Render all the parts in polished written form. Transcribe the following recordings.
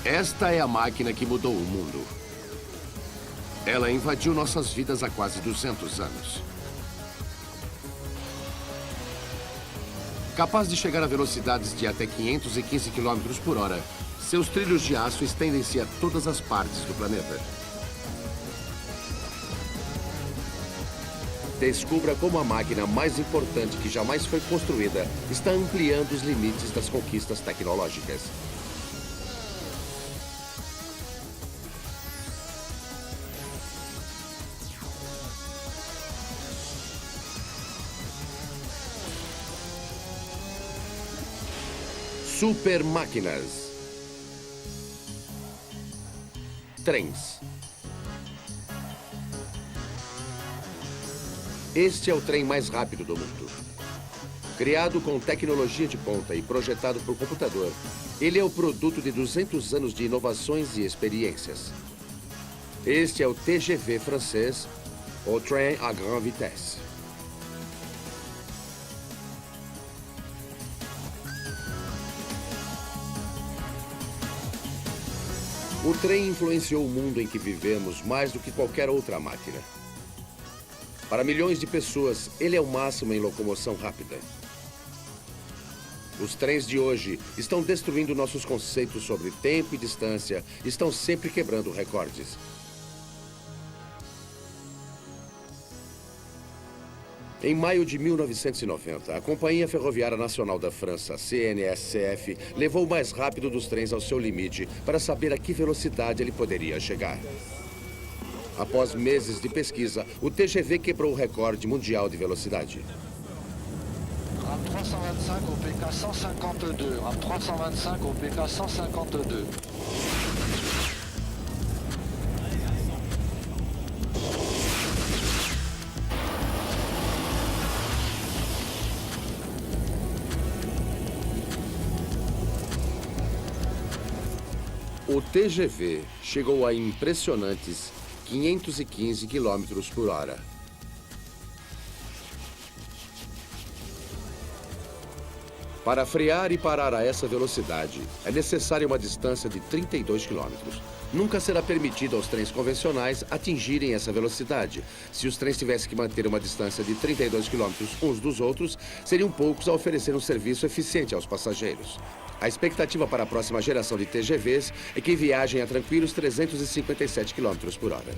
Esta é a máquina que mudou o mundo. Ela invadiu nossas vidas há quase 200 anos. Capaz de chegar a velocidades de até 515 km por hora, seus trilhos de aço estendem-se a todas as partes do planeta. Descubra como a máquina mais importante que jamais foi construída está ampliando os limites das conquistas tecnológicas. Super máquinas. Trens. Este é o trem mais rápido do mundo. Criado com tecnologia de ponta e projetado por computador, ele é o produto de 200 anos de inovações e experiências. Este é o TGV francês, ou Train à Grande Vitesse. O trem influenciou o mundo em que vivemos mais do que qualquer outra máquina. Para milhões de pessoas, ele é o máximo em locomoção rápida. Os trens de hoje estão destruindo nossos conceitos sobre tempo e distância, estão sempre quebrando recordes. Em maio de 1990, a Companhia Ferroviária Nacional da França, CNSF, levou o mais rápido dos trens ao seu limite para saber a que velocidade ele poderia chegar. Após meses de pesquisa, o TGV quebrou o recorde mundial de velocidade. Ram 325 au PK 152. Ram 325 au PK 152. O TGV chegou a impressionantes 515 km por hora. Para frear e parar a essa velocidade, é necessária uma distância de 32 km. Nunca será permitido aos trens convencionais atingirem essa velocidade. Se os trens tivessem que manter uma distância de 32 km uns dos outros, seriam poucos a oferecer um serviço eficiente aos passageiros. A expectativa para a próxima geração de TGVs é que viajem a tranquilos 357 km por hora.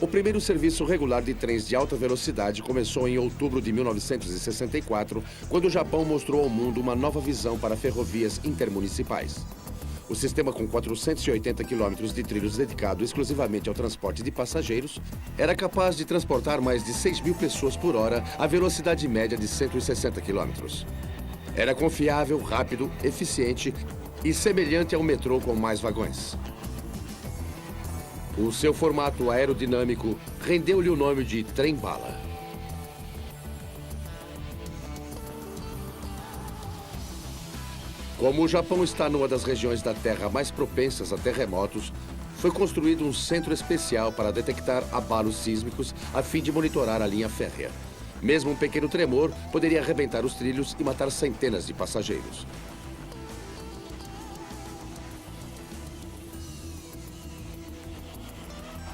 O primeiro serviço regular de trens de alta velocidade começou em outubro de 1964, quando o Japão mostrou ao mundo uma nova visão para ferrovias intermunicipais. O sistema, com 480 quilômetros de trilhos dedicado exclusivamente ao transporte de passageiros, era capaz de transportar mais de 6.000 pessoas por hora à velocidade média de 160 quilômetros. Era confiável, rápido, eficiente e semelhante ao metrô com mais vagões. O seu formato aerodinâmico rendeu-lhe o nome de trem-bala. Como o Japão está numa das regiões da Terra mais propensas a terremotos, foi construído um centro especial para detectar abalos sísmicos a fim de monitorar a linha férrea. Mesmo um pequeno tremor poderia arrebentar os trilhos e matar centenas de passageiros.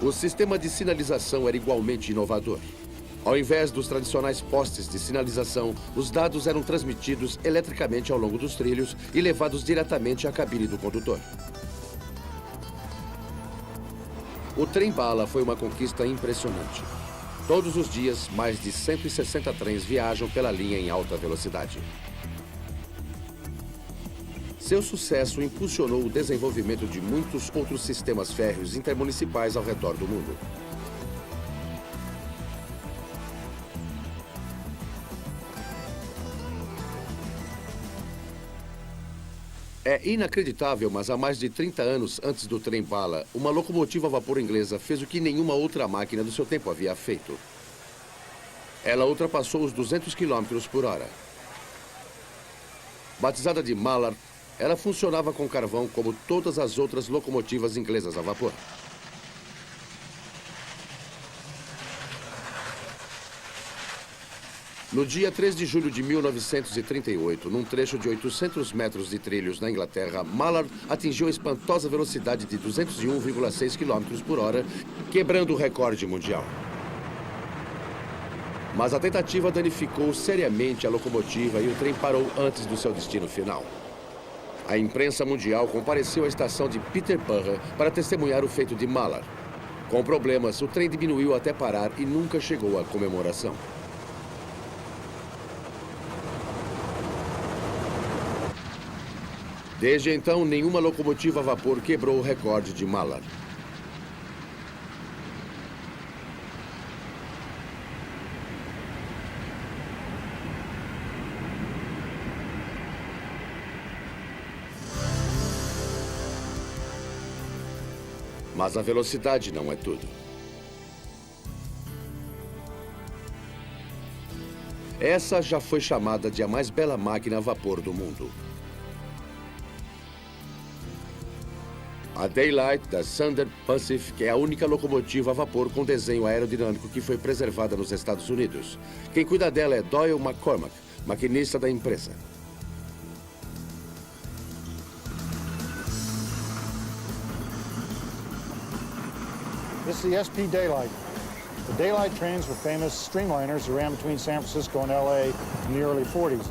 O sistema de sinalização era igualmente inovador. Ao invés dos tradicionais postes de sinalização, os dados eram transmitidos eletricamente ao longo dos trilhos e levados diretamente à cabine do condutor. O trem-bala foi uma conquista impressionante. Todos os dias, mais de 160 trens viajam pela linha em alta velocidade. Seu sucesso impulsionou o desenvolvimento de muitos outros sistemas férreos intermunicipais ao redor do mundo. É inacreditável, mas há mais de 30 anos antes do trem-bala, uma locomotiva a vapor inglesa fez o que nenhuma outra máquina do seu tempo havia feito. Ela ultrapassou os 200 km por hora. Batizada de Mallard, ela funcionava com carvão como todas as outras locomotivas inglesas a vapor. No dia 3 de julho de 1938, num trecho de 800 metros de trilhos na Inglaterra, Mallard atingiu a espantosa velocidade de 201,6 km por hora, quebrando o recorde mundial. Mas a tentativa danificou seriamente a locomotiva e o trem parou antes do seu destino final. A imprensa mundial compareceu à estação de Peterborough para testemunhar o feito de Mallard. Com problemas, o trem diminuiu até parar e nunca chegou à comemoração. Desde então, nenhuma locomotiva a vapor quebrou o recorde de Mallard. Mas a velocidade não é tudo. Essa já foi chamada de a mais bela máquina a vapor do mundo. A Daylight da Thunder Pacific é a única locomotiva a vapor com desenho aerodinâmico que foi preservada nos Estados Unidos. Quem cuida dela é Doyle McCormack, maquinista da empresa. This is the SP Daylight. The Daylight trains were famous streamliners that ran between San Francisco and LA in the early 40s.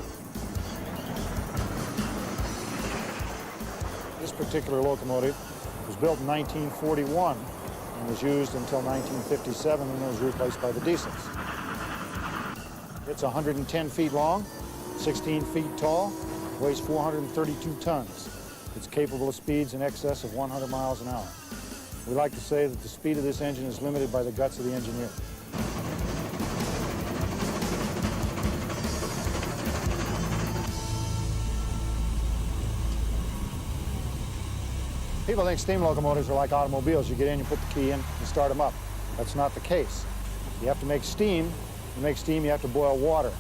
This particular locomotive was built in 1941 and was used until 1957 when it was replaced by the diesels. It's 110 feet long, 16 feet tall, weighs 432 tons. It's capable of speeds in excess of 100 miles an hour. We like to say that the speed of this engine is limited by the guts of the engineer. People think steam locomotives are like automobiles. You get in, you put the key in, you start them up. That's not the case. You have to make steam. To make steam, you have to boil water.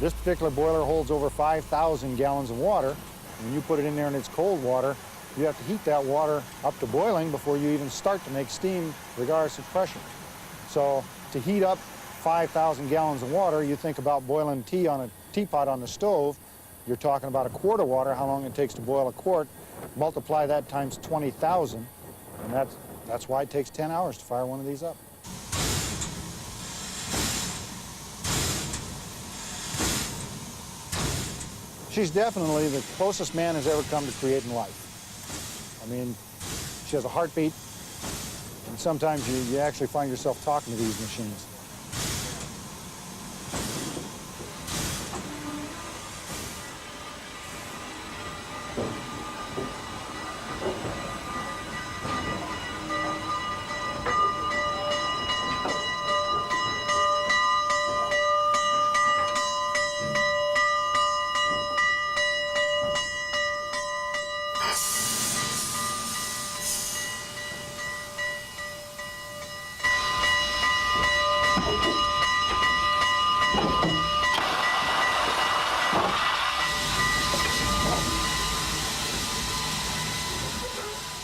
This particular boiler holds over 5,000 gallons of water. When you put it in there and it's cold water, you have to heat that water up to boiling before you even start to make steam, regardless of pressure. So to heat up 5,000 gallons of water, you think about boiling tea on a teapot on the stove. You're talking about a quart of water, how long it takes to boil a quart. Multiply that times 20,000, and that's why it takes 10 hours to fire one of these up. She's definitely the closest man has ever come to creating life. I mean, she has a heartbeat, and sometimes you actually find yourself talking to these machines.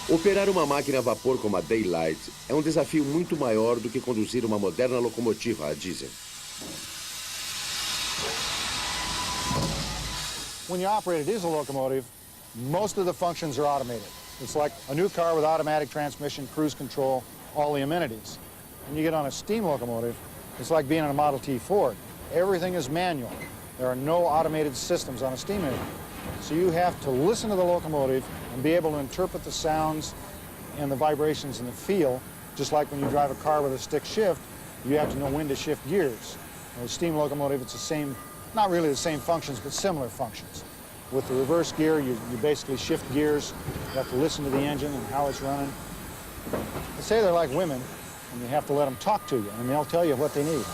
Operar uma máquina a vapor como a Daylight é um desafio muito maior do que conduzir uma moderna locomotiva a diesel. When you operate a diesel locomotive, most of the functions are automated. It's like a new car with automatic transmission, cruise control, all the amenities. When you get on a steam locomotive, it's like being on a Model T Ford. Everything is manual. There are no automated systems on a steam engine. So you have to listen to the locomotive and be able to interpret the sounds and the vibrations in the feel, just like when you drive a car with a stick shift, you have to know when to shift gears. With a steam locomotive, it's the same, not really the same functions, but similar functions. With the reverse gear, you basically shift gears. You have to listen to the engine and how it's running. They say they're like women, and you have to let them talk to you, and they'll tell you what they need.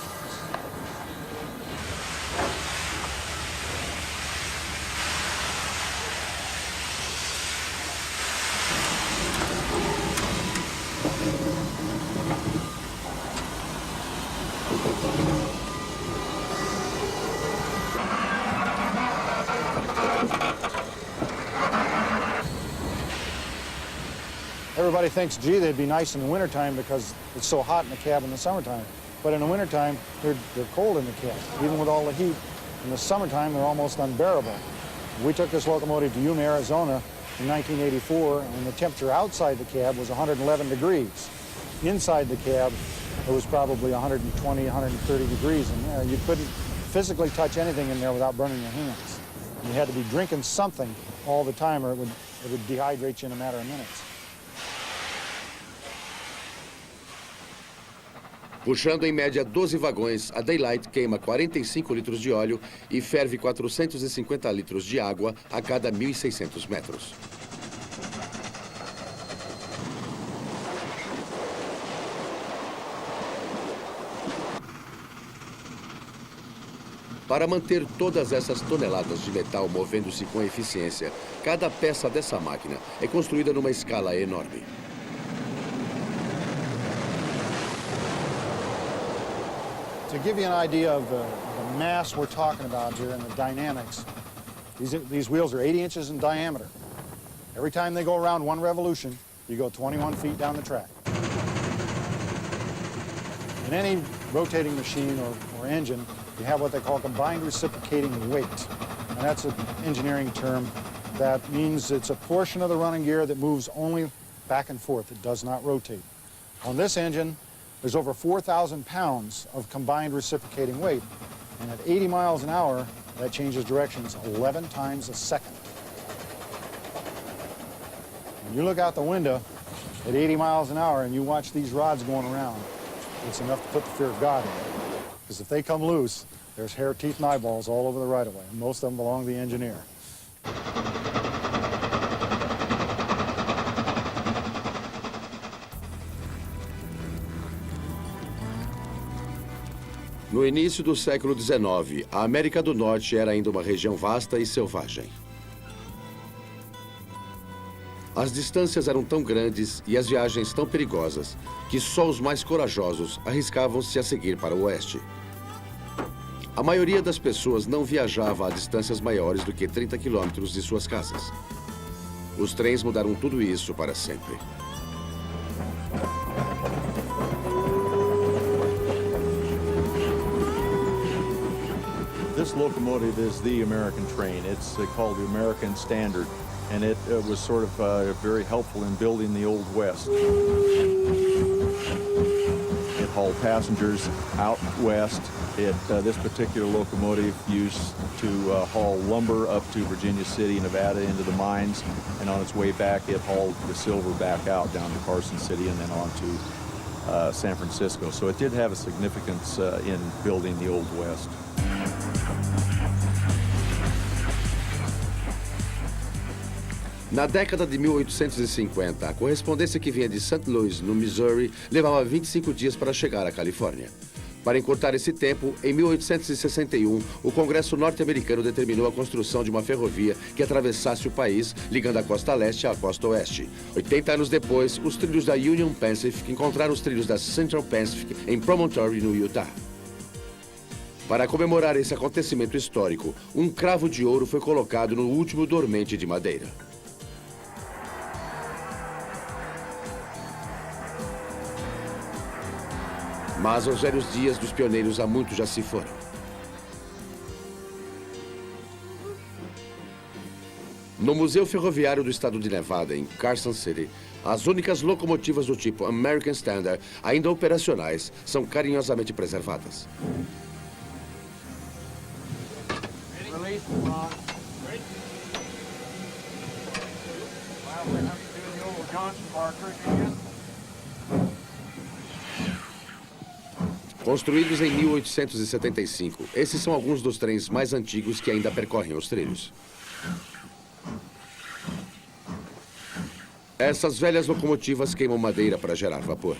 Everybody thinks, gee, they'd be nice in the wintertime because it's so hot in the cab in the summertime. but in the wintertime, they're cold in the cab, even with all the heat. In the summertime, they're almost unbearable. We took this locomotive to Yuma, Arizona in 1984, and the temperature outside the cab was 111 degrees. Inside the cab, it was probably 120, 130 degrees in there. You couldn't physically touch anything in there without burning your hands. You had to be drinking something all the time, or it would dehydrate you in a matter of minutes. Puxando em média 12 vagões, a Daylight queima 45 litros de óleo e ferve 450 litros de água a cada 1.600 metros. Para manter todas essas toneladas de metal movendo-se com eficiência, cada peça dessa máquina é construída numa escala enorme. To give you an idea of the mass we're talking about here and the dynamics, these wheels are 80 inches in diameter. Every time they go around one revolution, you go 21 feet down the track. In any rotating machine or engine, you have what they call combined reciprocating weight. And that's an engineering term that means it's a portion of the running gear that moves only back and forth. It does not rotate. On this engine, there's over 4,000 pounds of combined reciprocating weight. And at 80 miles an hour, that changes directions 11 times a second. When you look out the window at 80 miles an hour and you watch these rods going around, it's enough to put the fear of God in it. Because if they come loose, there's hair, teeth, and eyeballs all over the right-of-way. And most of them belong to the engineer. No início do século XIX, a América do Norte era ainda uma região vasta e selvagem. As distâncias eram tão grandes e as viagens tão perigosas que só os mais corajosos arriscavam-se a seguir para o oeste. A maioria das pessoas não viajava a distâncias maiores do que 30 quilômetros de suas casas. Os trens mudaram tudo isso para sempre. This locomotive is the American train. It's called the American Standard, and it was sort of very helpful in building the Old West. It hauled passengers out west. This particular locomotive used to haul lumber up to Virginia City, Nevada, into the mines, and on its way back, it hauled the silver back out down to Carson City and then on to San Francisco. So it did have a significance in building the Old West. Na década de 1850, a correspondência que vinha de St. Louis, no Missouri, levava 25 dias para chegar à Califórnia. Para encurtar esse tempo, em 1861, o Congresso norte-americano determinou a construção de uma ferrovia que atravessasse o país, ligando a costa leste à costa oeste. 80 anos depois, os trilhos da Union Pacific encontraram os trilhos da Central Pacific em Promontory, no Utah. Para comemorar esse acontecimento histórico, um cravo de ouro foi colocado no último dormente de madeira. Mas os velhos dias dos pioneiros há muito já se foram. No Museu Ferroviário do Estado de Nevada, em Carson City, as únicas locomotivas do tipo American Standard, ainda operacionais, são carinhosamente preservadas. Construídos em 1875, esses são alguns dos trens mais antigos que ainda percorrem os trilhos. Essas velhas locomotivas queimam madeira para gerar vapor.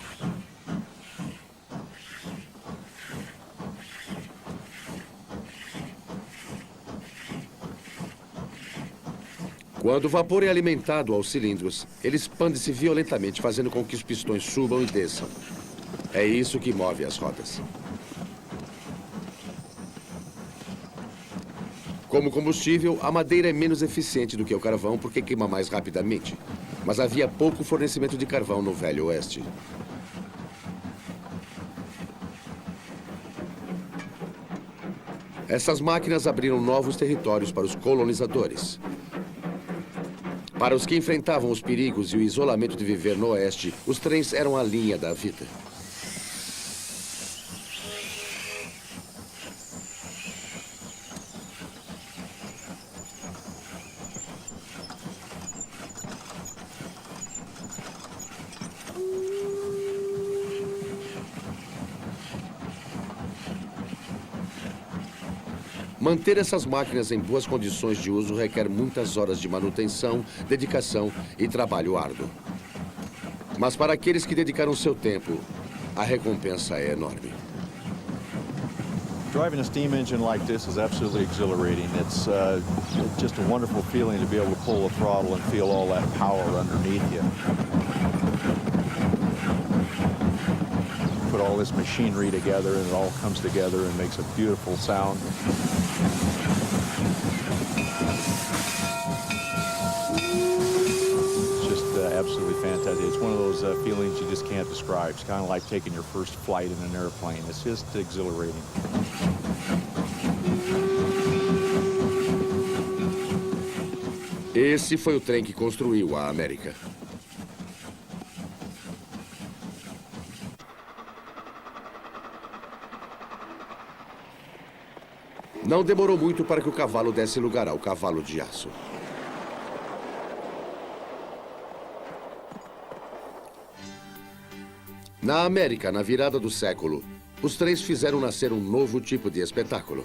Quando o vapor é alimentado aos cilindros, ele expande-se violentamente, fazendo com que os pistões subam e desçam. É isso que move as rodas. Como combustível, a madeira é menos eficiente do que o carvão porque queima mais rapidamente. Mas havia pouco fornecimento de carvão no Velho Oeste. Essas máquinas abriram novos territórios para os colonizadores. Para os que enfrentavam os perigos e o isolamento de viver no oeste, os trens eram a linha da vida. Manter essas máquinas em boas condições de uso requer muitas horas de manutenção, dedicação e trabalho árduo. Mas para aqueles que dedicaram seu tempo, a recompensa é enorme. Driving a steam engine like this is absolutely exhilarating. It's just a wonderful feeling to be able to pull the throttle and feel all that power underneath you. Put all this machinery together and it all comes together and makes a beautiful sound. It's just absolutely fantastic. It's one of those feelings you just can't describe. It's kind of like taking your first flight in an airplane. It's just exhilarating. Esse foi o trem que construiu a América. Não demorou muito para que o cavalo desse lugar ao cavalo de aço. Na América, na virada do século, os trens fizeram nascer um novo tipo de espetáculo.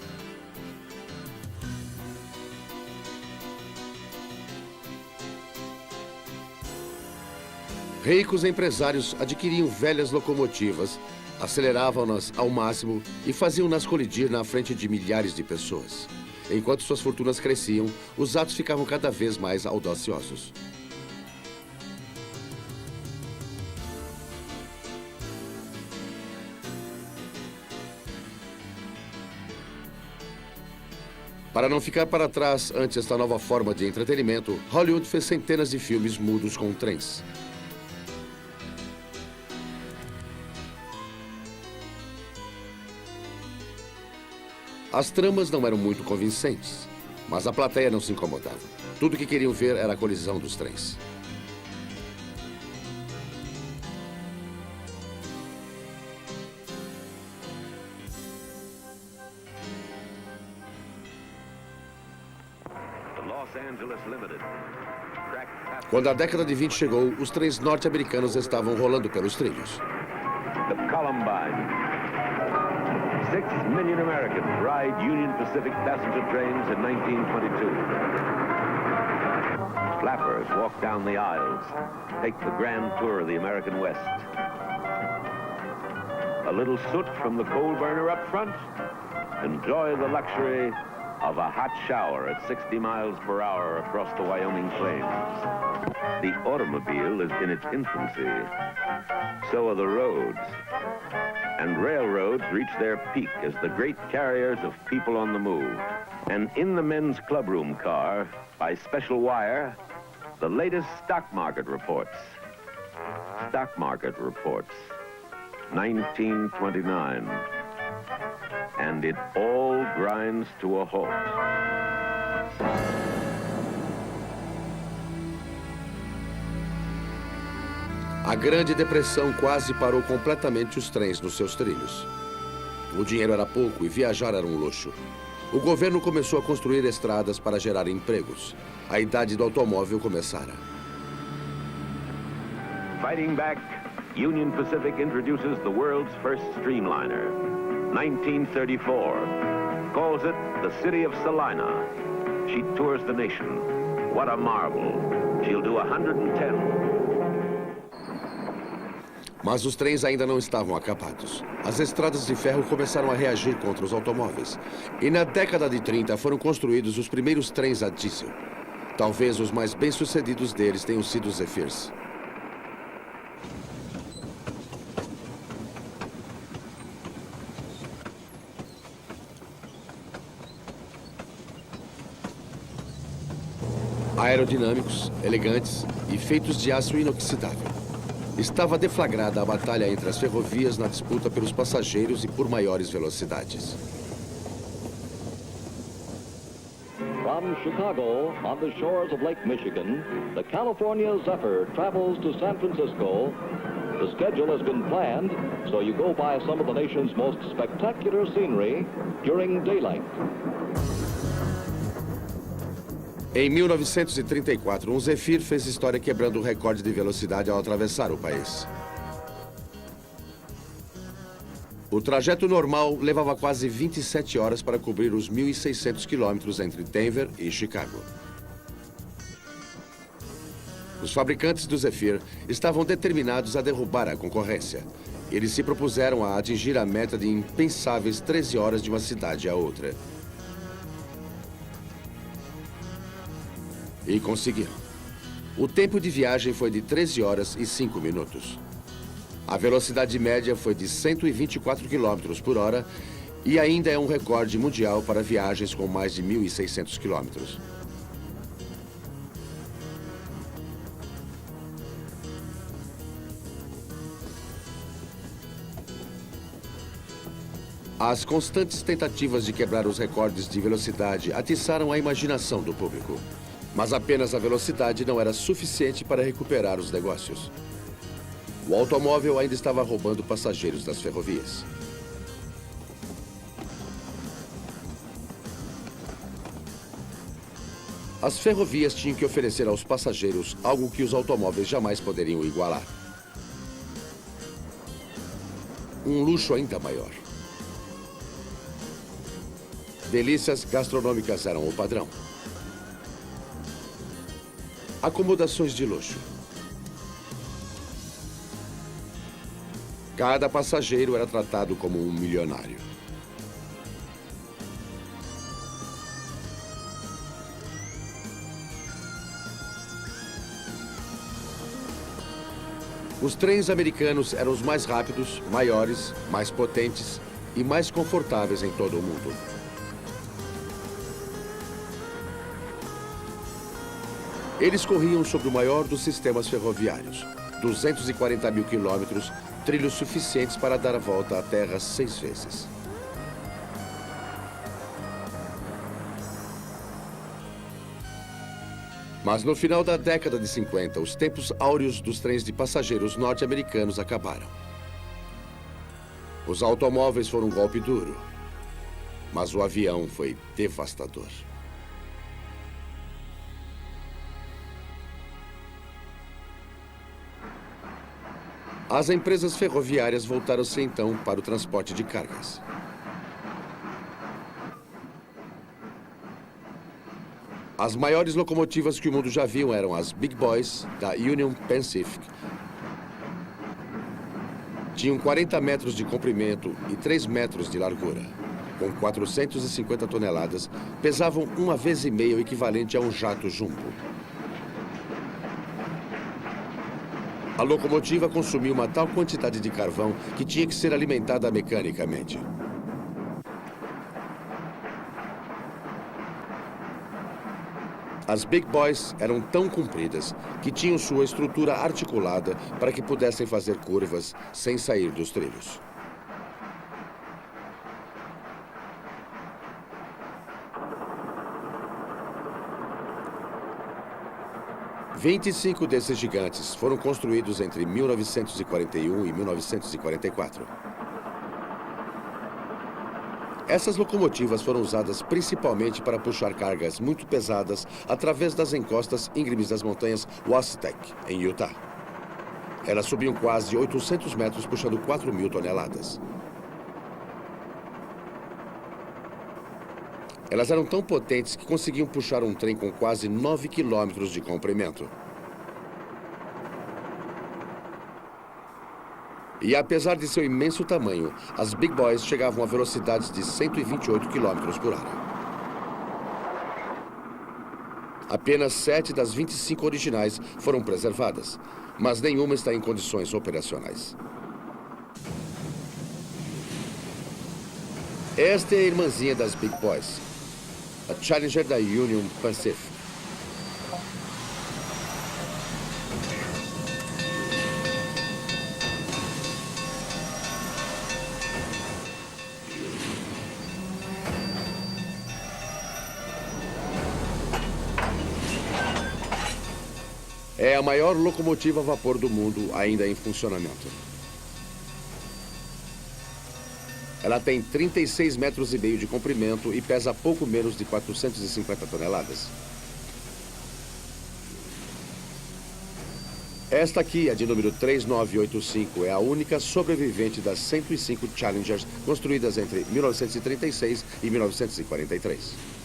Ricos empresários adquiriam velhas locomotivas, aceleravam-nas ao máximo e faziam-nas colidir na frente de milhares de pessoas. Enquanto suas fortunas cresciam, os atos ficavam cada vez mais audaciosos. Para não ficar para trás ante esta nova forma de entretenimento, Hollywood fez centenas de filmes mudos com trens. As tramas não eram muito convincentes, mas a plateia não se incomodava. Tudo o que queriam ver era a colisão dos trens. Quando a década de 20 chegou, os trens norte-americanos estavam rolando pelos trilhos. The Columbine. 6 million Americans ride Union Pacific passenger trains in 1922. Flappers walk down the aisles, take the grand tour of the American West. A little soot from the coal burner up front. Enjoy the luxury of a hot shower at 60 miles per hour across the Wyoming plains. The automobile is in its infancy. So are the roads. And railroads reach their peak as the great carriers of people on the move. And in the men's clubroom car, by special wire, the latest stock market reports. Stock market reports, 1929. And it all grinds to a halt. A Grande Depressão quase parou completamente os trens nos seus trilhos. O dinheiro era pouco e viajar era um luxo. O governo começou a construir estradas para gerar empregos. A idade do automóvel começara. Fighting back, Union Pacific introduces the world's first streamliner. 1934. Calls it the City of Salina. She tours the nation. What a marvel. She'll do 110. Mas os trens ainda não estavam acabados. As estradas de ferro começaram a reagir contra os automóveis. E na década de 30 foram construídos os primeiros trens a diesel. Talvez os mais bem-sucedidos deles tenham sido os Zephyrs. Aerodinâmicos, elegantes e feitos de aço inoxidável. Estava deflagrada a batalha entre as ferrovias na disputa pelos passageiros e por maiores velocidades. From Chicago, on the shores of Lake Michigan, the California Zephyr travels to San Francisco. The schedule has been planned, so you go by some of the nation's most spectacular scenery during daylight. Em 1934, um Zephyr fez história quebrando o recorde de velocidade ao atravessar o país. O trajeto normal levava quase 27 horas para cobrir os 1.600 quilômetros entre Denver e Chicago. Os fabricantes do Zephyr estavam determinados a derrubar a concorrência. Eles se propuseram a atingir a meta de impensáveis 13 horas de uma cidade a outra. E conseguiram. O tempo de viagem foi de 13 horas e 5 minutos. A velocidade média foi de 124 km por hora e ainda é um recorde mundial para viagens com mais de 1.600 km. As constantes tentativas de quebrar os recordes de velocidade atiçaram a imaginação do público. Mas apenas a velocidade não era suficiente para recuperar os negócios. O automóvel ainda estava roubando passageiros das ferrovias. As ferrovias tinham que oferecer aos passageiros algo que os automóveis jamais poderiam igualar. Um luxo ainda maior. Delícias gastronômicas eram o padrão. Acomodações de luxo. Cada passageiro era tratado como um milionário. Os trens americanos eram os mais rápidos, maiores, mais potentes e mais confortáveis em todo o mundo. Eles corriam sobre o maior dos sistemas ferroviários, 240 mil quilômetros, trilhos suficientes para dar a volta à Terra 6 vezes. Mas no final da década de 50, os tempos áureos dos trens de passageiros norte-americanos acabaram. Os automóveis foram um golpe duro, mas o avião foi devastador. As empresas ferroviárias voltaram-se então para o transporte de cargas. As maiores locomotivas que o mundo já viu eram as Big Boys, da Union Pacific. Tinham 40 metros de comprimento e 3 metros de largura. Com 450 toneladas, pesavam 1,5 vezes o equivalente a um jato jumbo. A locomotiva consumia uma tal quantidade de carvão que tinha que ser alimentada mecanicamente. As Big Boys eram tão compridas que tinham sua estrutura articulada para que pudessem fazer curvas sem sair dos trilhos. "25 desses gigantes foram construídos entre 1941 e 1944. Essas locomotivas foram usadas principalmente para puxar cargas muito pesadas através das encostas íngremes das montanhas Wasatch, em Utah. Elas subiam quase 800 metros puxando 4.000 toneladas. Elas eram tão potentes que conseguiam puxar um trem com quase 9 quilômetros de comprimento. E apesar de seu imenso tamanho, as Big Boys chegavam a velocidades de 128 km por hora. Apenas 7 das 25 originais foram preservadas, mas nenhuma está em condições operacionais. Esta é a irmãzinha das Big Boys, a Challenger da Union Pacific. É a maior locomotiva a vapor do mundo ainda em funcionamento. Ela tem 36,5 metros de comprimento e pesa pouco menos de 450 toneladas. Esta aqui, a de número 3985, é a única sobrevivente das 105 Challengers construídas entre 1936 e 1943.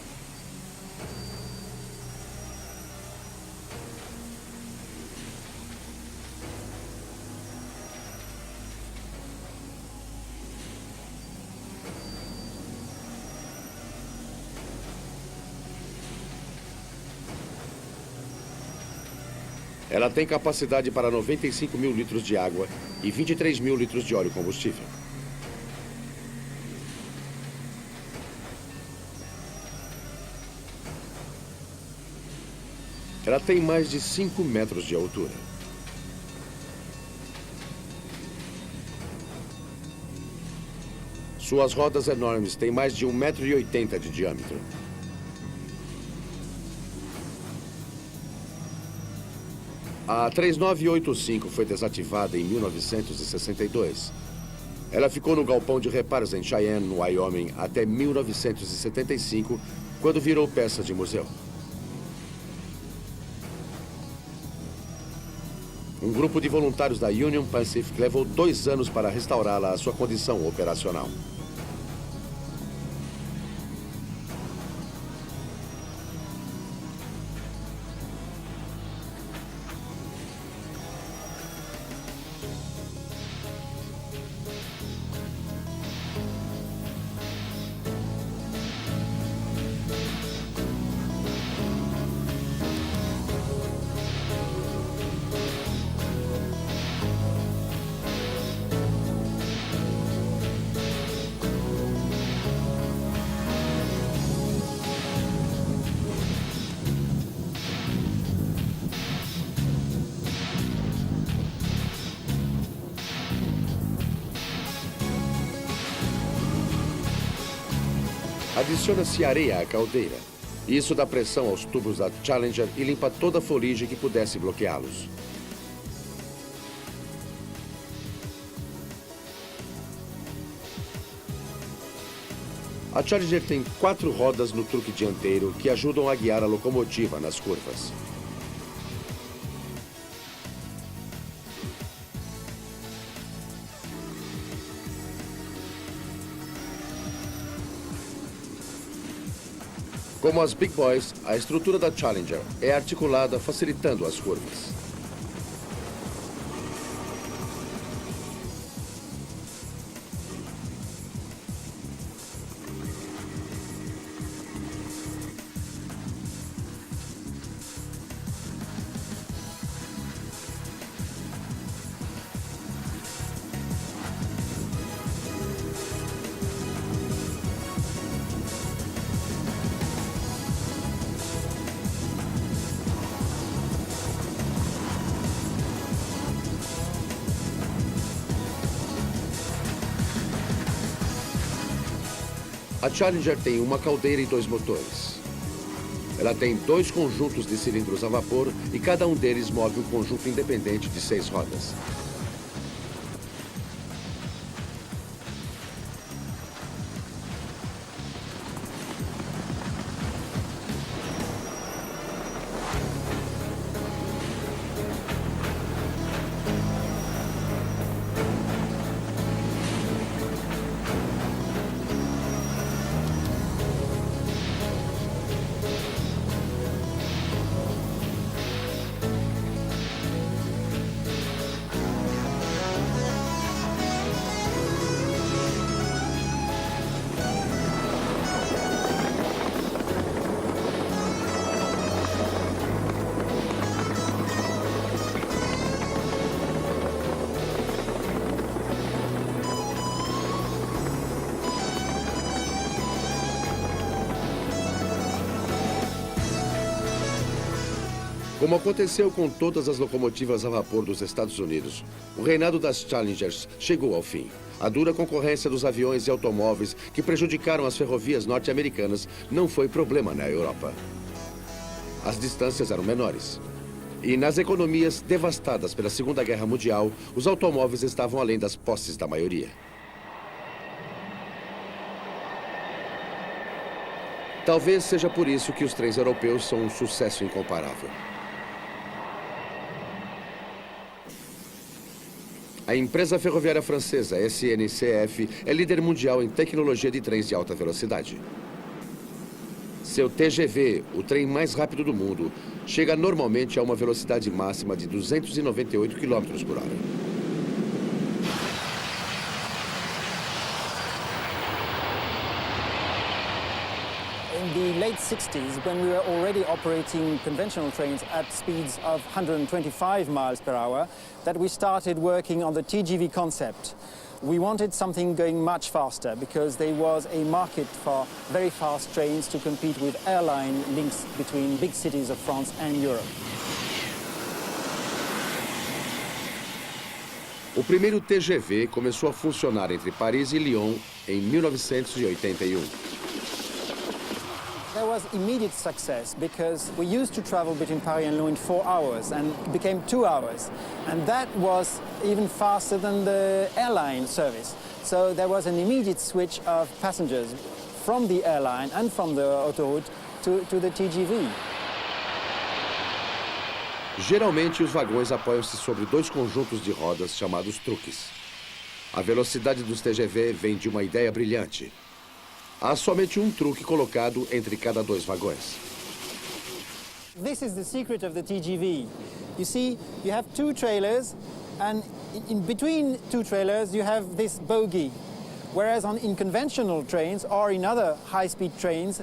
Ela tem capacidade para 95 mil litros de água e 23 mil litros de óleo combustível. Ela tem mais de 5 metros de altura. Suas rodas enormes têm mais de 1,80 m de diâmetro. A 3985 foi desativada em 1962. Ela ficou no galpão de reparos em Cheyenne, no Wyoming, até 1975, quando virou peça de museu. Um grupo de voluntários da Union Pacific levou 2 anos para restaurá-la à sua condição operacional. Adiciona-se areia à caldeira. Isso dá pressão aos tubos da Challenger e limpa toda a fuligem que pudesse bloqueá-los. A Challenger tem 4 rodas no truque dianteiro que ajudam a guiar a locomotiva nas curvas. Como as Big Boys, a estrutura da Challenger é articulada, facilitando as curvas. A Challenger tem uma caldeira e 2 motores. Ela tem 2 conjuntos de cilindros a vapor e cada um deles move um conjunto independente de 6 rodas. Como aconteceu com todas as locomotivas a vapor dos Estados Unidos, o reinado das Challengers chegou ao fim. A dura concorrência dos aviões e automóveis que prejudicaram as ferrovias norte-americanas não foi problema na Europa. As distâncias eram menores. E nas economias devastadas pela Segunda Guerra Mundial, os automóveis estavam além das posses da maioria. Talvez seja por isso que os trens europeus são um sucesso incomparável. A empresa ferroviária francesa SNCF é líder mundial em tecnologia de trens de alta velocidade. Seu TGV, o trem mais rápido do mundo, chega normalmente a uma velocidade máxima de 298 km por hora. In the late 60s, when we were already operating conventional trains at speeds of 125 miles per hour, that we started working on the TGV concept. We wanted something going much faster because there was a market for very fast trains to compete with airline links between big cities of France and Europe. O primeiro TGV começou a funcionar entre Paris e Lyon em 1981. There was immediate success because we used to travel between Paris and Lyon in 4 hours and it became 2 hours. And that was even faster than the airline service. So there was an immediate switch of passengers from the airline and from the autoroute to the TGV. Geralmente, os vagões apoiam-se sobre dois conjuntos de rodas chamados truques. A velocidade dos TGV vem de uma ideia brilhante. Há somente um truque colocado entre cada dois vagões. This is the secret of the TGV. You see, you have 2 trailers, and in between 2 trailers you have this bogie. Whereas in conventional trains or in other high-speed trains,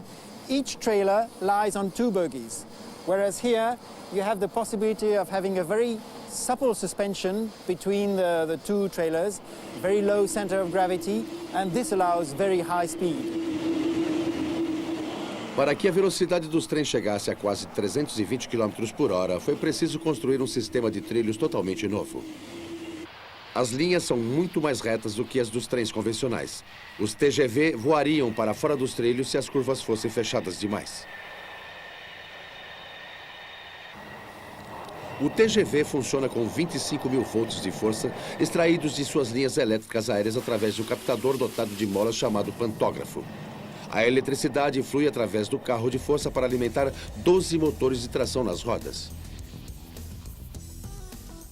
each trailer lies on 2 bogies. Whereas here you have the possibility of having a very supple suspension between the 2 trailers, very low center of gravity, and this allows very high speed. Para que a velocidade dos trens chegasse a quase 320 km por hora, foi preciso construir um sistema de trilhos totalmente novo. As linhas são muito mais retas do que as dos trens convencionais. Os TGV voariam para fora dos trilhos se as curvas fossem fechadas demais. O TGV funciona com 25.000 volts de força extraídos de suas linhas elétricas aéreas através de um captador dotado de molas chamado pantógrafo. A eletricidade flui através do carro de força para alimentar 12 motores de tração nas rodas.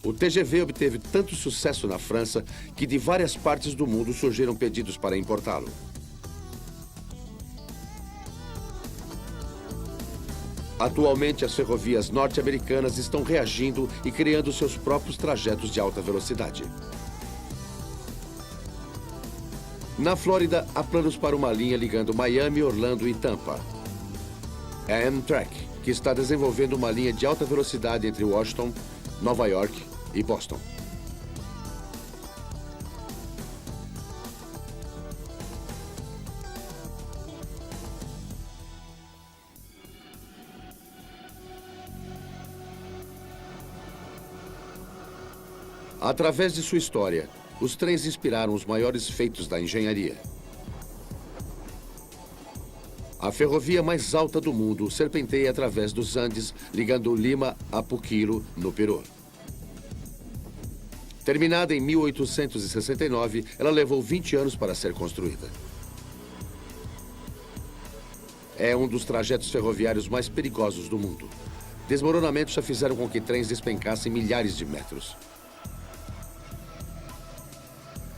O TGV obteve tanto sucesso na França que de várias partes do mundo surgiram pedidos para importá-lo. Atualmente, as ferrovias norte-americanas estão reagindo e criando seus próprios trajetos de alta velocidade. Na Flórida, há planos para uma linha ligando Miami, Orlando e Tampa. É a Amtrak, que está desenvolvendo uma linha de alta velocidade entre Washington, Nova York e Boston. Através de sua história, os trens inspiraram os maiores feitos da engenharia. A ferrovia mais alta do mundo serpenteia através dos Andes, ligando Lima a Puquilo, no Peru. Terminada em 1869, ela levou 20 anos para ser construída. É um dos trajetos ferroviários mais perigosos do mundo. Desmoronamentos já fizeram com que trens despencassem milhares de metros.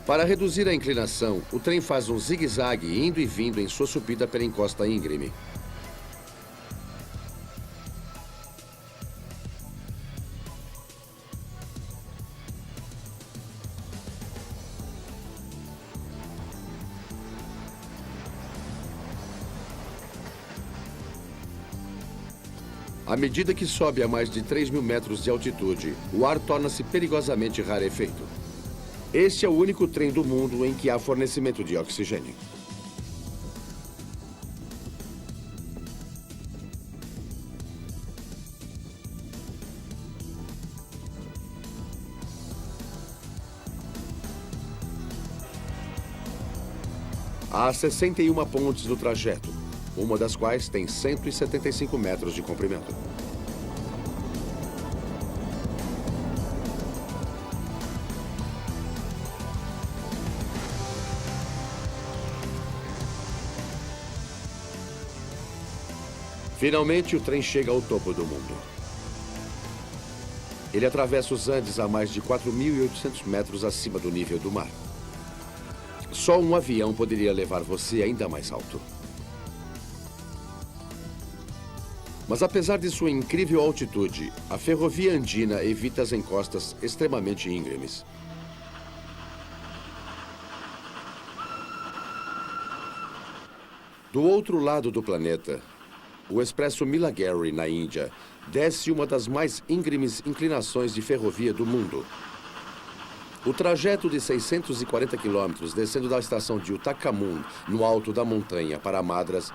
Para reduzir a inclinação, o trem faz um zigue-zague indo e vindo em sua subida pela encosta íngreme. À medida que sobe a mais de 3.000 metros de altitude, o ar torna-se perigosamente rarefeito. Este é o único trem do mundo em que há fornecimento de oxigênio. Há 61 pontes no trajeto, uma das quais tem 175 metros de comprimento. Finalmente, o trem chega ao topo do mundo. Ele atravessa os Andes a mais de 4.800 metros acima do nível do mar. Só um avião poderia levar você ainda mais alto. Mas apesar de sua incrível altitude, a ferrovia andina evita as encostas extremamente íngremes. Do outro lado do planeta, o expresso Milagiri, na Índia, desce uma das mais íngremes inclinações de ferrovia do mundo. O trajeto de 640 quilômetros descendo da estação de Uttarakhand, no alto da montanha, para Madras,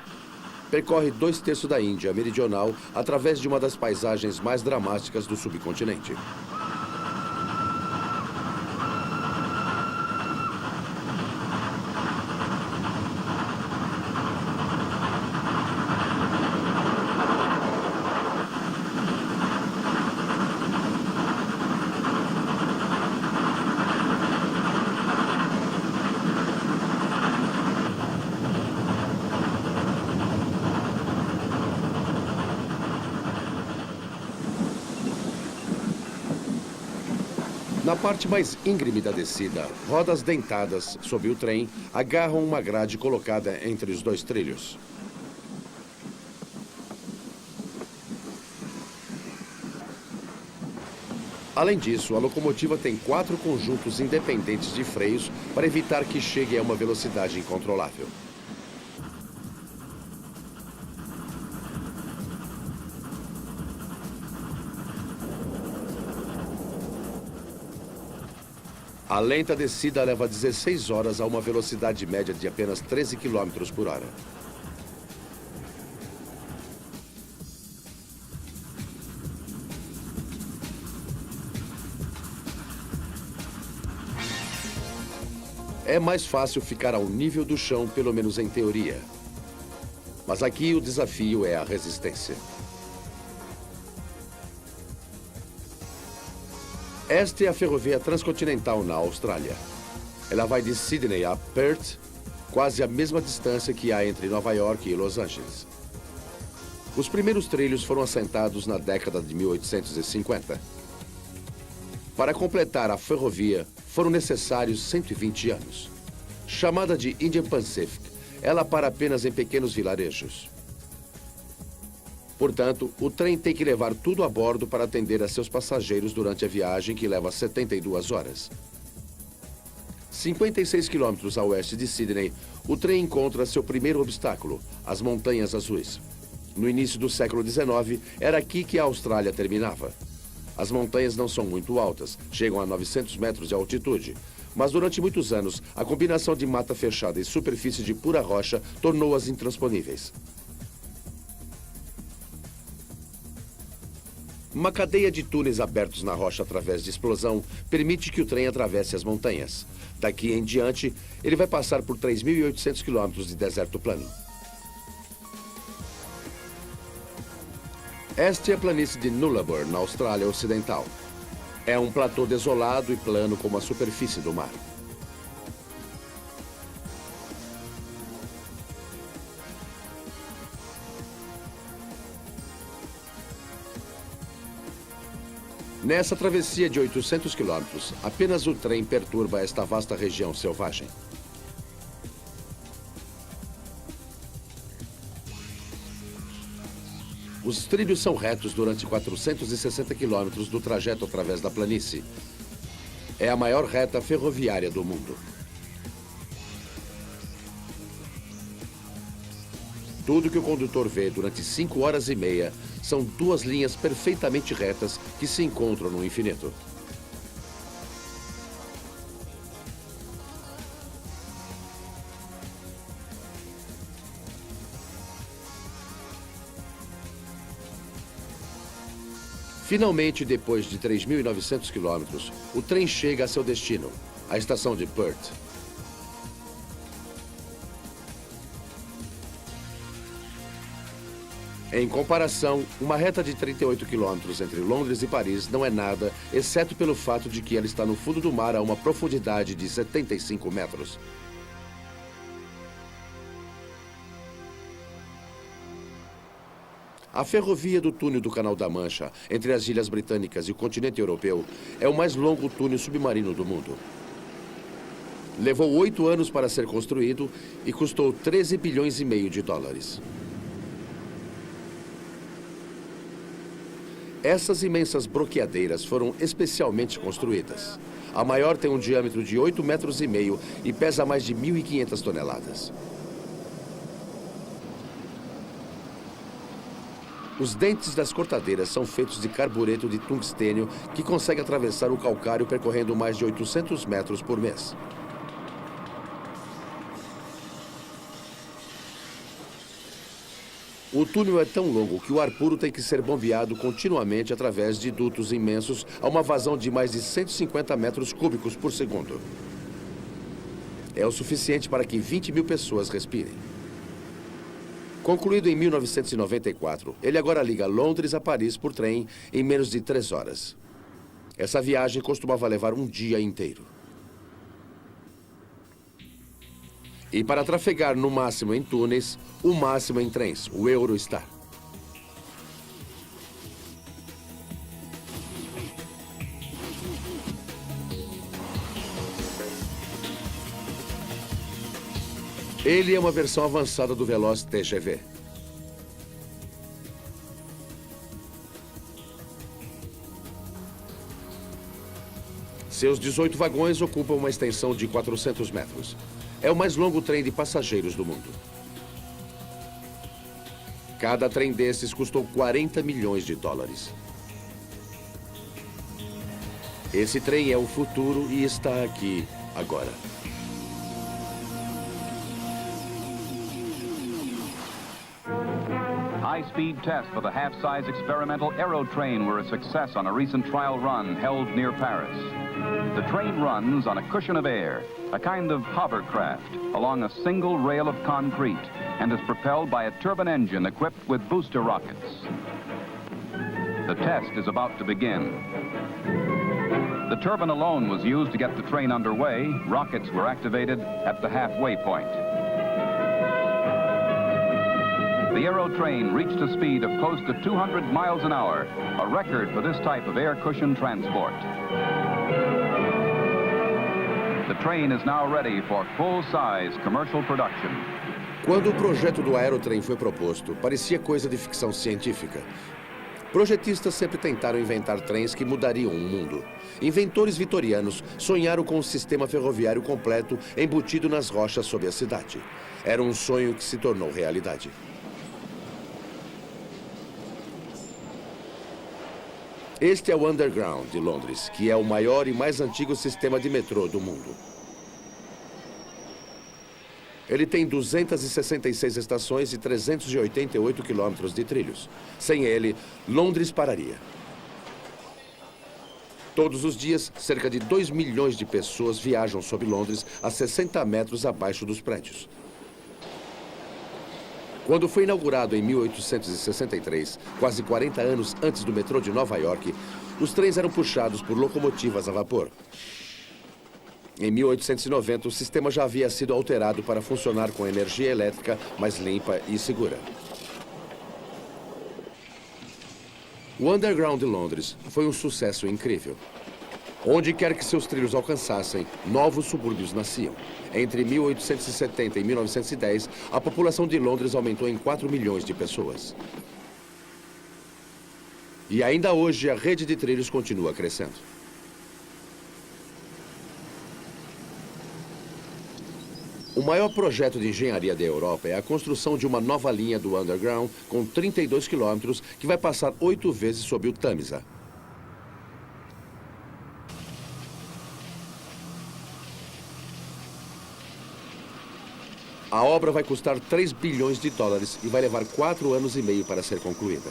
percorre 2/3 da Índia meridional através de uma das paisagens mais dramáticas do subcontinente. Na parte mais íngreme da descida, rodas dentadas sob o trem agarram uma grade colocada entre os dois trilhos. Além disso, a locomotiva tem 4 conjuntos independentes de freios para evitar que chegue a uma velocidade incontrolável. A lenta descida leva 16 horas a uma velocidade média de apenas 13 km por hora. É mais fácil ficar ao nível do chão, pelo menos em teoria. Mas aqui o desafio é a resistência. Esta é a ferrovia transcontinental na Austrália. Ela vai de Sydney a Perth, quase a mesma distância que há entre Nova York e Los Angeles. Os primeiros trilhos foram assentados na década de 1850. Para completar a ferrovia, foram necessários 120 anos. Chamada de Indian Pacific, ela para apenas em pequenos vilarejos. Portanto, o trem tem que levar tudo a bordo para atender a seus passageiros durante a viagem, que leva 72 horas. 56 quilômetros a oeste de Sydney, o trem encontra seu primeiro obstáculo, as Montanhas Azuis. No início do século XIX, era aqui que a Austrália terminava. As montanhas não são muito altas, chegam a 900 metros de altitude. Mas durante muitos anos, a combinação de mata fechada e superfície de pura rocha tornou-as intransponíveis. Uma cadeia de túneis abertos na rocha através de explosão permite que o trem atravesse as montanhas. Daqui em diante, ele vai passar por 3.800 quilômetros de deserto plano. Esta é a planície de Nullarbor, na Austrália Ocidental. É um platô desolado e plano como a superfície do mar. Nessa travessia de 800 quilômetros, apenas o trem perturba esta vasta região selvagem. Os trilhos são retos durante 460 quilômetros do trajeto através da planície. É a maior reta ferroviária do mundo. Tudo que o condutor vê durante 5 horas e meia são 2 linhas perfeitamente retas que se encontram no infinito. Finalmente, depois de 3.900 quilômetros, o trem chega a seu destino, a estação de Perth. Em comparação, uma reta de 38 quilômetros entre Londres e Paris não é nada, exceto pelo fato de que ela está no fundo do mar a uma profundidade de 75 metros. A ferrovia do túnel do Canal da Mancha, entre as Ilhas Britânicas e o continente europeu, é o mais longo túnel submarino do mundo. Levou 8 anos para ser construído e custou 13 bilhões e meio de dólares. Essas imensas broqueadeiras foram especialmente construídas. A maior tem um diâmetro de 8,5 metros e pesa mais de 1.500 toneladas. Os dentes das cortadeiras são feitos de carbureto de tungstênio que consegue atravessar o calcário percorrendo mais de 800 metros por mês. O túnel é tão longo que o ar puro tem que ser bombeado continuamente através de dutos imensos a uma vazão de mais de 150 metros cúbicos por segundo. É o suficiente para que 20 mil pessoas respirem. Concluído em 1994, ele agora liga Londres a Paris por trem em menos de 3 horas. Essa viagem costumava levar um dia inteiro. E para trafegar no máximo em túneis, o máximo em trens, o Eurostar. Ele é uma versão avançada do veloz TGV. Seus 18 vagões ocupam uma extensão de 400 metros. É o mais longo trem de passageiros do mundo. Cada trem desses custou 40 milhões de dólares. Esse trem é o futuro e está aqui agora. High-speed tests for the half-size experimental Aerotrain were a success on a recent trial run held near Paris. The train runs on a cushion of air, a kind of hovercraft, along a single rail of concrete, and is propelled by a turbine engine equipped with booster rockets. The test is about to begin. The turbine alone was used to get the train underway. Rockets were activated at the halfway point. The Aerotrain reached a speed of close to 200 miles an hour, a record for this type of air cushion transport. The train is now ready for full-size commercial production. Quando o projeto do Aerotrain foi proposto, parecia coisa de ficção científica. Projetistas sempre tentaram inventar trens que mudariam o mundo. Inventores vitorianos sonharam com um sistema ferroviário completo embutido nas rochas sob a cidade. Era um sonho que se tornou realidade. Este é o Underground de Londres, que é o maior e mais antigo sistema de metrô do mundo. Ele tem 266 estações e 388 quilômetros de trilhos. Sem ele, Londres pararia. Todos os dias, cerca de 2 milhões de pessoas viajam sob Londres a 60 metros abaixo dos prédios. Quando foi inaugurado em 1863, quase 40 anos antes do metrô de Nova York, os trens eram puxados por locomotivas a vapor. Em 1890, o sistema já havia sido alterado para funcionar com energia elétrica mais limpa e segura. O Underground de Londres foi um sucesso incrível. Onde quer que seus trilhos alcançassem, novos subúrbios nasciam. Entre 1870 e 1910, a população de Londres aumentou em 4 milhões de pessoas. E ainda hoje, a rede de trilhos continua crescendo. O maior projeto de engenharia da Europa é a construção de uma nova linha do Underground com 32 quilômetros que vai passar 8 vezes sob o Tâmisa. A obra vai custar 3 bilhões de dólares e vai levar 4 anos e meio para ser concluída.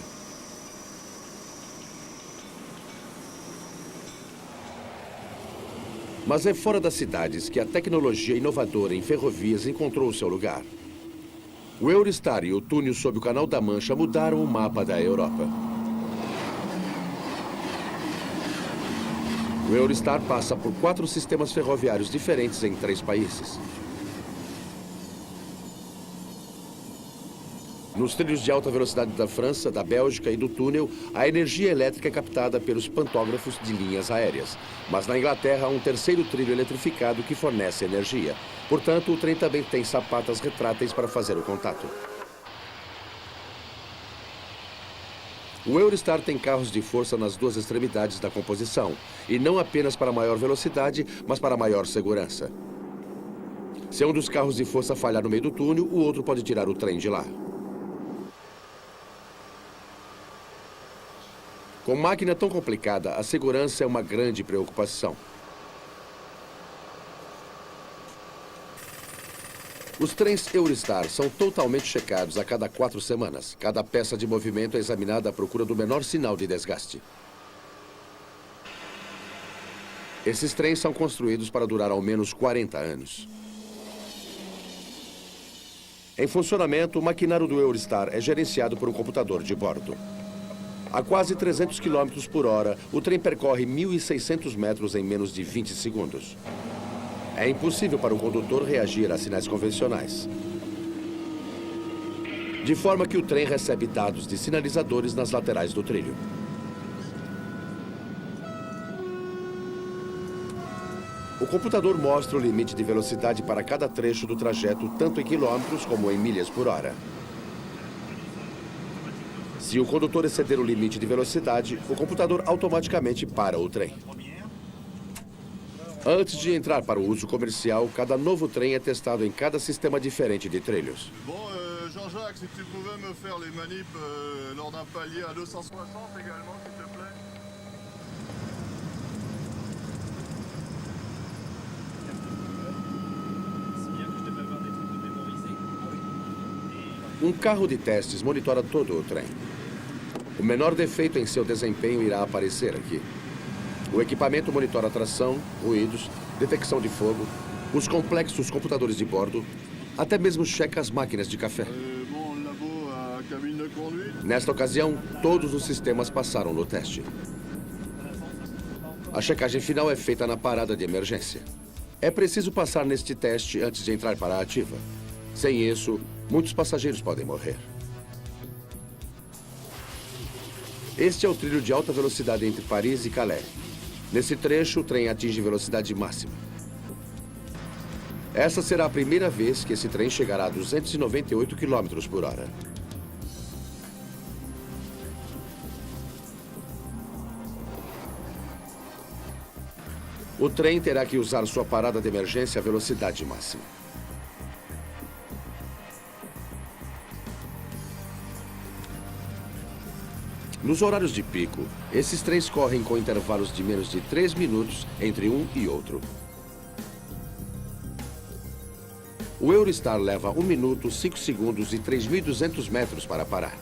Mas é fora das cidades que a tecnologia inovadora em ferrovias encontrou o seu lugar. O Eurostar e o túnel sob o Canal da Mancha mudaram o mapa da Europa. O Eurostar passa por 4 sistemas ferroviários diferentes em 3 países. Nos trilhos de alta velocidade da França, da Bélgica e do túnel, a energia elétrica é captada pelos pantógrafos de linhas aéreas. Mas na Inglaterra, há um terceiro trilho eletrificado que fornece energia. Portanto, o trem também tem sapatas retráteis para fazer o contato. O Eurostar tem carros de força nas duas extremidades da composição, e não apenas para maior velocidade, mas para maior segurança. Se um dos carros de força falhar no meio do túnel, o outro pode tirar o trem de lá. Com máquina tão complicada, a segurança é uma grande preocupação. Os trens Eurostar são totalmente checados a cada 4 semanas. Cada peça de movimento é examinada à procura do menor sinal de desgaste. Esses trens são construídos para durar ao menos 40 anos. Em funcionamento, o maquinário do Eurostar é gerenciado por um computador de bordo. A quase 300 km por hora, o trem percorre 1.600 metros em menos de 20 segundos. É impossível para o condutor reagir a sinais convencionais. De forma que o trem recebe dados de sinalizadores nas laterais do trilho. O computador mostra o limite de velocidade para cada trecho do trajeto, tanto em quilômetros como em milhas por hora. Se o condutor exceder o limite de velocidade, o computador automaticamente para o trem. Antes de entrar para o uso comercial, cada novo trem é testado em cada sistema diferente de trilhos. Bon, Jean-Jacques, si tu pouvais me faire les manips lors d'un palier à 260 également, s'il te plaît. Um carro de testes monitora todo o trem. O menor defeito em seu desempenho irá aparecer aqui. O equipamento monitora tração, ruídos, detecção de fogo, os complexos computadores de bordo, até mesmo checa as máquinas de café. Nesta ocasião, todos os sistemas passaram no teste. A checagem final é feita na parada de emergência. É preciso passar neste teste antes de entrar para a ativa. Sem isso, muitos passageiros podem morrer. Este é o trilho de alta velocidade entre Paris e Calais. Nesse trecho, o trem atinge velocidade máxima. Essa será a primeira vez que esse trem chegará a 298 km por hora. O trem terá que usar sua parada de emergência à velocidade máxima. Nos horários de pico, esses trens correm com intervalos de menos de 3 minutos entre um e outro. O Eurostar leva 1 minuto, 5 segundos e 3.200 metros para parar.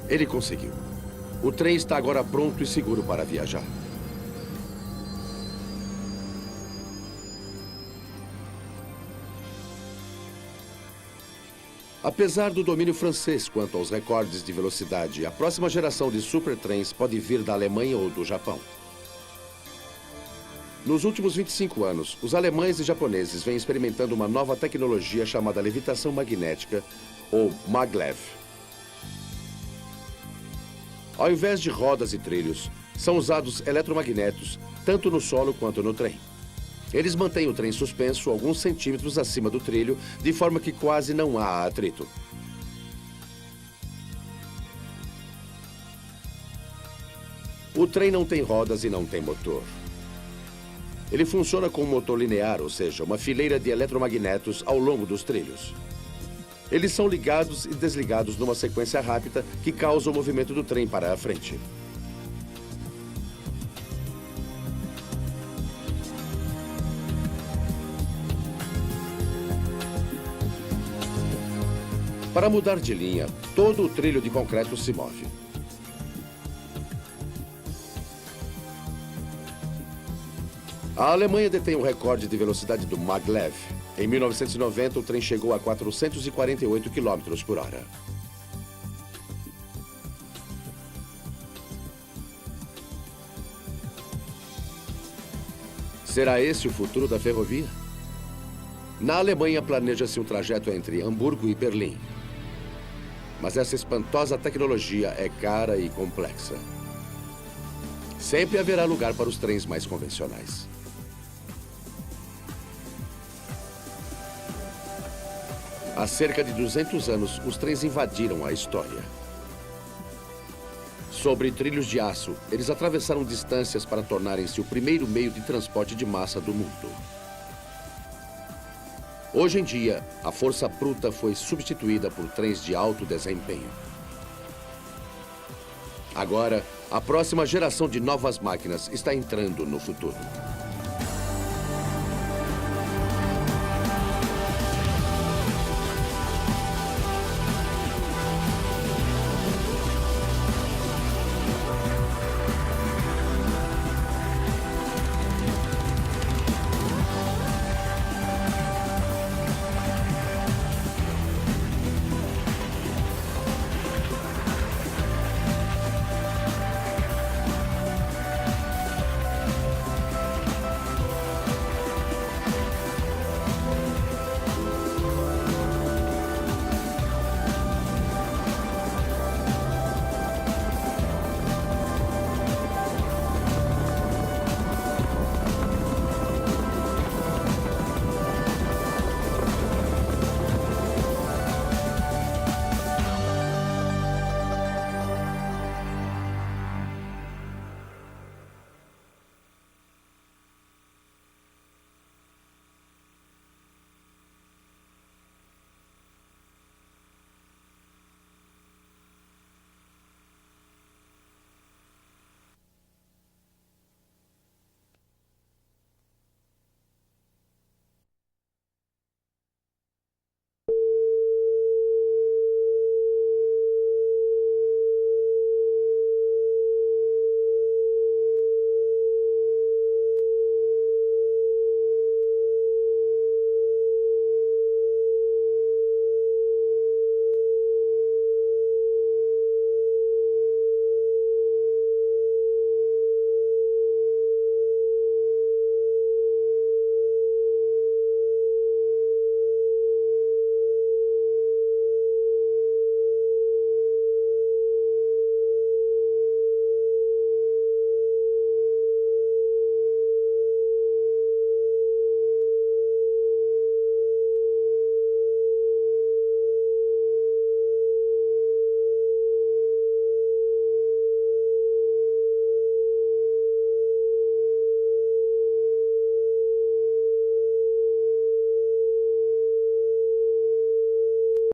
Ele conseguiu. O trem está agora pronto e seguro para viajar. Apesar do domínio francês quanto aos recordes de velocidade, a próxima geração de supertrens pode vir da Alemanha ou do Japão. Nos últimos 25 anos, os alemães e japoneses vêm experimentando uma nova tecnologia chamada levitação magnética, ou maglev. Ao invés de rodas e trilhos, são usados eletromagnetos, tanto no solo quanto no trem. Eles mantêm o trem suspenso alguns centímetros acima do trilho, de forma que quase não há atrito. O trem não tem rodas e não tem motor. Ele funciona com um motor linear, ou seja, uma fileira de eletromagnetos ao longo dos trilhos. Eles são ligados e desligados numa sequência rápida que causa o movimento do trem para a frente. Para mudar de linha, todo o trilho de concreto se move. A Alemanha detém o recorde de velocidade do maglev. Em 1990, o trem chegou a 448 km por hora. Será esse o futuro da ferrovia? Na Alemanha, planeja-se um trajeto entre Hamburgo e Berlim. Mas essa espantosa tecnologia é cara e complexa. Sempre haverá lugar para os trens mais convencionais. Há cerca de 200 anos, os trens invadiram a história. Sobre trilhos de aço, eles atravessaram distâncias para tornarem-se o primeiro meio de transporte de massa do mundo. Hoje em dia, a força bruta foi substituída por trens de alto desempenho. Agora, a próxima geração de novas máquinas está entrando no futuro.